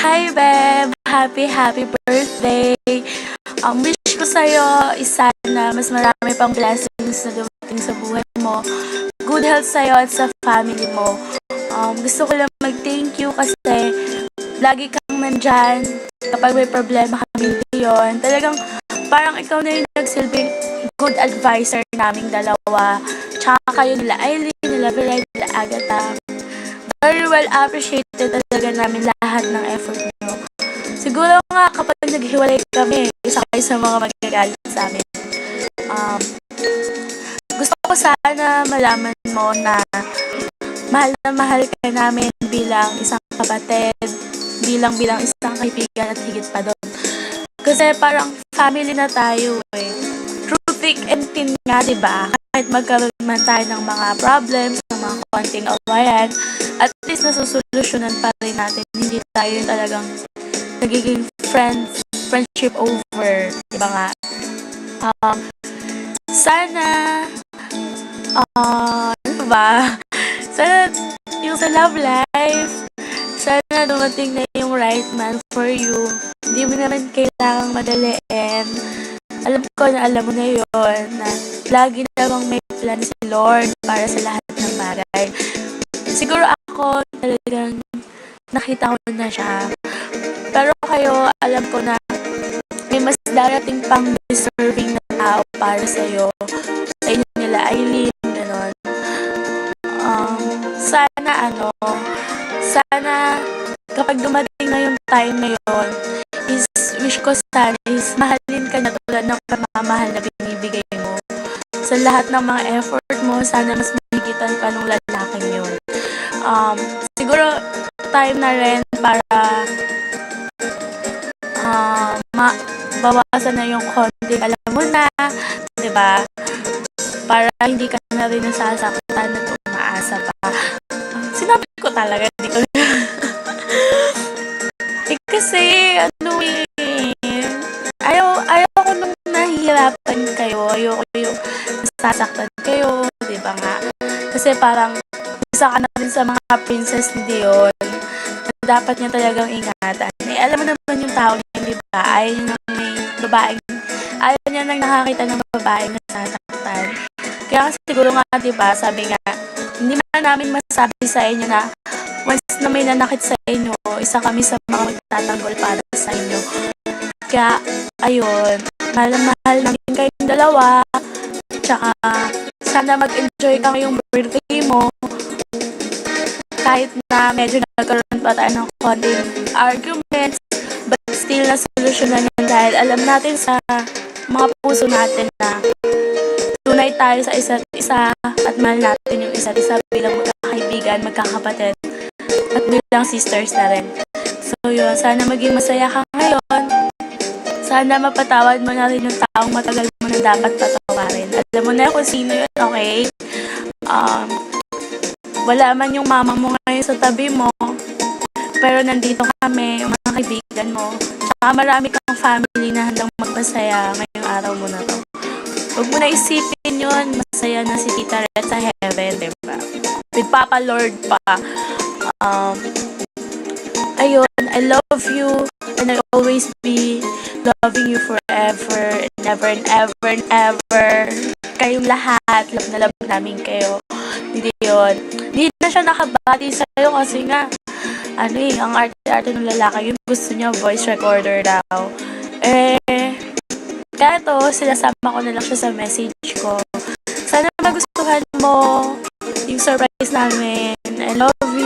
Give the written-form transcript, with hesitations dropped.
Hi, Beb! Happy birthday! Ang wish ko sa'yo is sana mas marami pang blessings na dumating sa buhay mo. Good health sa'yo at sa family mo. Gusto ko lang mag-thank you kasi lagi kang nandyan kapag may problema kami yun. Talagang parang ikaw na yung nagsilbing good advisor naming dalawa. Tsaka kayo nila Eileen, nila Veray, nila Agatha. Very well appreciated talaga namin lahat ng effort nyo. Siguro nga kapag naghiwalay kami, isa kayo sa mga magagalit sa amin. Gusto ko sana malaman mo na mahal ka namin bilang isang kapatid, bilang isang kaibigan at higit pa doon. Kasi parang family na tayo eh. Through thick and thin nga, diba? Kahit magkaroon man tayo ng mga problems, ng mga konting awayan, at least nasusolusyonan pa rin natin. Hindi tayo talagang nagiging friendship over, diba nga? Sana, ano ba? Sana yung sa love life, sana dumating na yung right man for you. Hindi mo naman kailangang madaliin. Alam ko na alam mo na yun, na lagi namang may plan si Lord para sa lahat ng bagay. Siguro ako talagang nakita ko na siya. Pero kayo, alam ko na may mas darating pang deserving na tao para sa'yo. Sa inyo nila Eileen, gano'n. Sana kapag dumating na yung time na yun, wish ko sana is mahalin ka na tulad ng pamamahal na binibigay mo. Sa lahat ng mga effort mo, sana mas mahigitan pa nung lalaking yun. Siguro time na rin para bawasan na yung konting alam mo na, diba? Para hindi ka na rin nasasaktan at umaasa pa. Sinabi ko talaga, hindi ko kasi, ayaw ko nung nahihirapan kayo, ayoko yung nasasaktan kayo, diba nga? Kasi parang, isa ka na rin sa mga princess ni Dion, na dapat niya talagang ingatan. Alam mo naman yung tao niya, diba? Ayaw niya nang nakakita ng babaeng nasasaktan. Kaya kasi siguro nga, diba, sabi nga, hindi man namin masabi sa inyo na once na may nanakit sa inyo, isa kami sa mga magtatanggol para sa inyo. Kaya, ayun, mahal namin kayong dalawa. Tsaka, sana mag-enjoy ka ngayong birthday mo. Kahit na medyo nagkaroon pa tayo ng konting arguments, but still na solusyonan yan dahil alam natin sa mga puso natin na tunay tayo sa isa't isa at mahal natin yung isa't isa bilang magkakaibigan, magkakapatid at bilang sisters na rin. So yun, sana maging masaya ka ngayon. Sana mapatawad mo na rin yung taong matagal mo na dapat patawarin. Alam mo na kung sino yun, okay? Wala man yung mama mo ngayon sa tabi mo, pero nandito kami, mga kaibigan mo. Tsaka marami kang family na handang magpasaya ngayong araw mo na to. Huwag mo na isipin yun, masaya na si Tita Red sa heaven, diba? With Papa Lord pa. Ayun, I love you and I'll always be loving you forever and ever and ever and ever. Kayong lahat, love na love namin kayo. Hindi yun. Hindi na siya nakabati sa'yo kasi nga, ang arte-arte ng lalaki, yung gusto niya voice recorder daw. Kaya to, sinasama ko na lang siya sa message ko. Sana magustuhan mo yung surprise namin. I love you.